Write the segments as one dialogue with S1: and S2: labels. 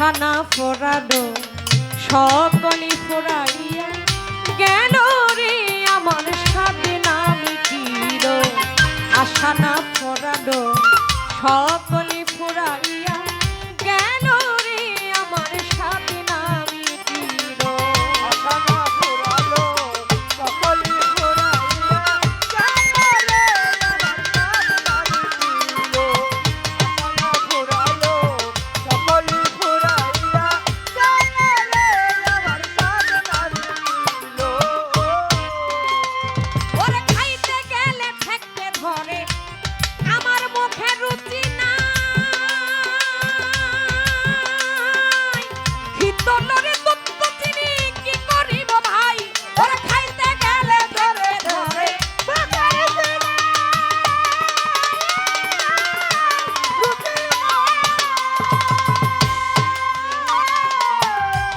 S1: আশানা ফোরালো সকলি ফোরাইয়া গেল রে আমার সাধনা মিটিল আশানা ফোরালো সকলি ফোরাইয়া গেল রে আমার সাধনা মিটিল
S2: আশানা ফোরালো সকলি ফোরাইয়া গেল রে আমার সাধনা মিটিল আশানা ফোরালো সকলি ফোরাইয়া গেল রে আমার সাধনা মিটিল
S1: ওরে খাইতে গেলে ঠেকতে ধরে আমার মুখে রুচি নাই ভিতরে দুঃখ চিনি কি করিব ভাই ওরে খাইতে গেলে ধরে ধরে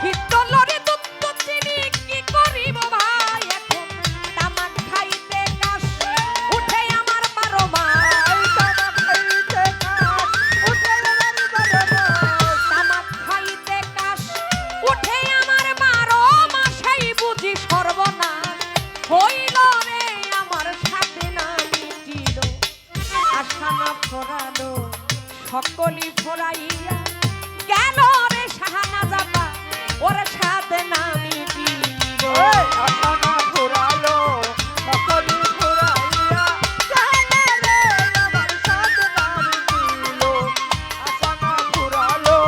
S1: ভিতরে দুঃখ চিনি কি করিব ভাই এখন তামাক খাইতে কাশ উঠে আমার 12 মাস তামাক খাইতে কাশ উঠে আমার 12 মাসেই বুঝি সর্বনাশ হইল রে আমার সাধনা মিটিল আশানা ফোরালো সকলি ফোরাইয়া গেল রে সাহানা যাবা ওরে সাধনা মিটিল
S2: আশানা ফোরালো সকলি ফোরাইয়া গেল রে আমার সাধনা মিটিল আশানা ফোরালো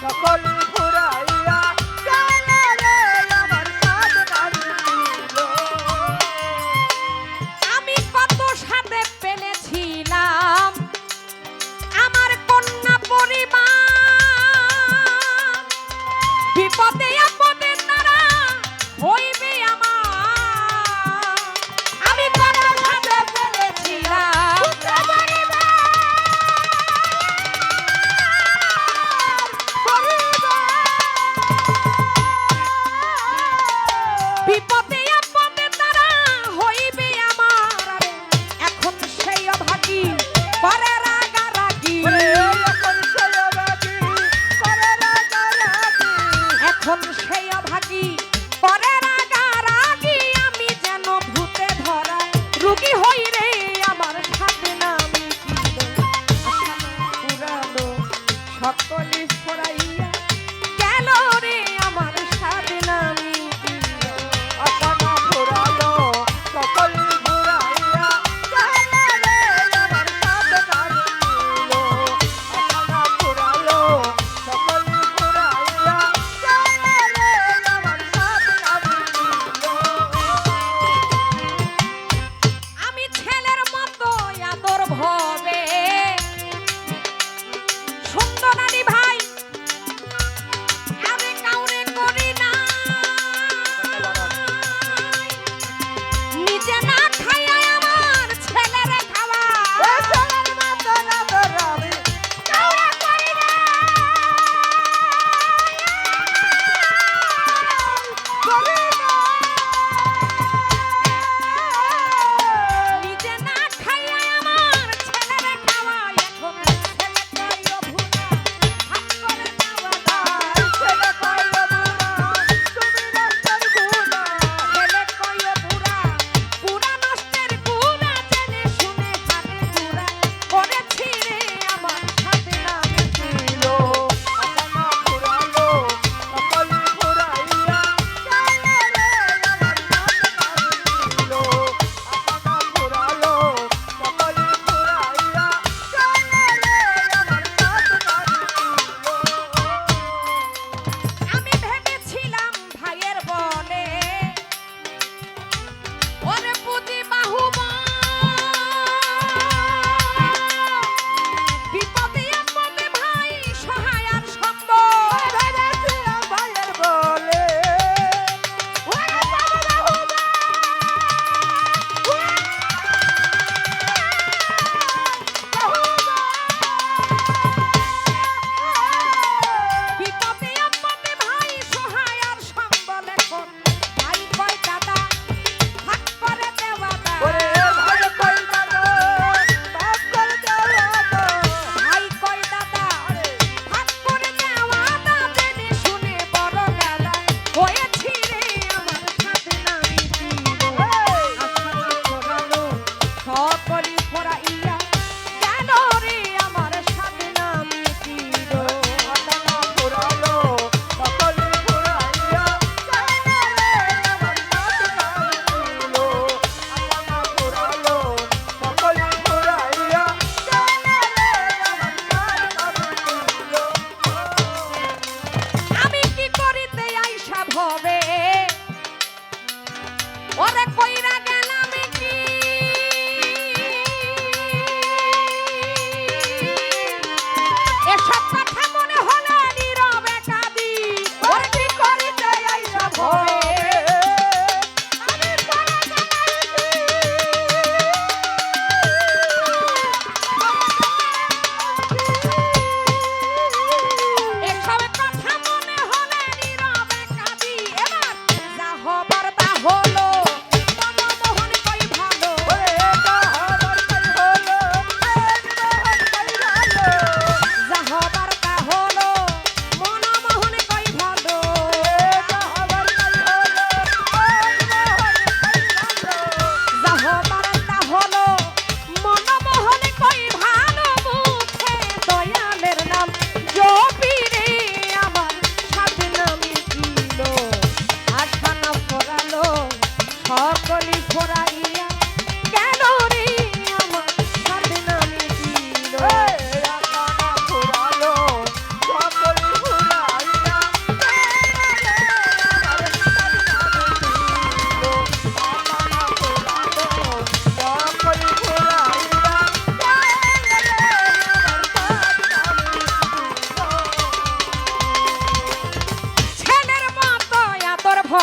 S2: সকলি ফোরাইয়া গেল রে আমার সাধনা মিটিল
S1: আমি কত সাধে পেলেছিলাম আমার কন্যা পরিবার বিপদে আপদে তারা হইবে আমার আমি কত সাধে পেলেছিলাম বিপদে আপদে তারা হইবে আমার আরে এখন সেই অভাগী করে রাগারাগি এখন সেই অভাগী করে রাগারাগি আমি যেন ভূতে ধরা রোগী হই রে আমার সাধনা মিটিল আশানা ফুরালো সকলি ফোরাইয়া গেল রে আমার সাধনা মিটিল
S2: আশানা ফোরালো সকলি ফোরাইয়া গেল রে আমার সাধনা মিটিল আশানা ফোরালো সকলি ফোরাইয়া গেল রে আমার সাধনা মিটিল
S1: আমি ছেলের মতো আদর ভবে সুন্দরানী ভাই আমি কাউ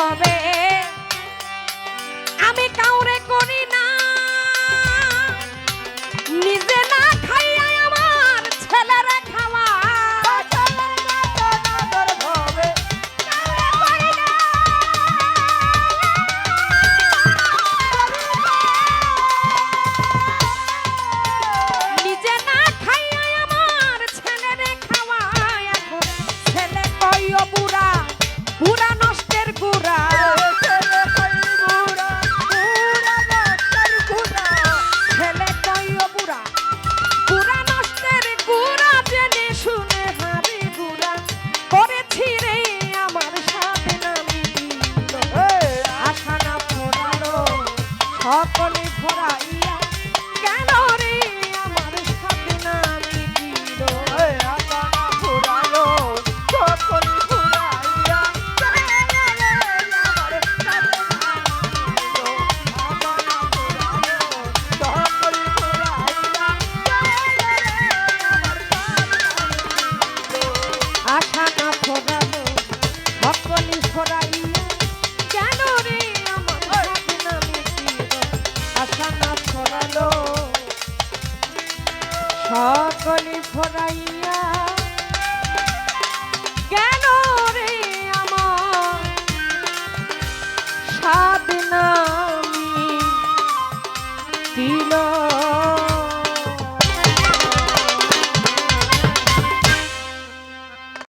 S1: হবে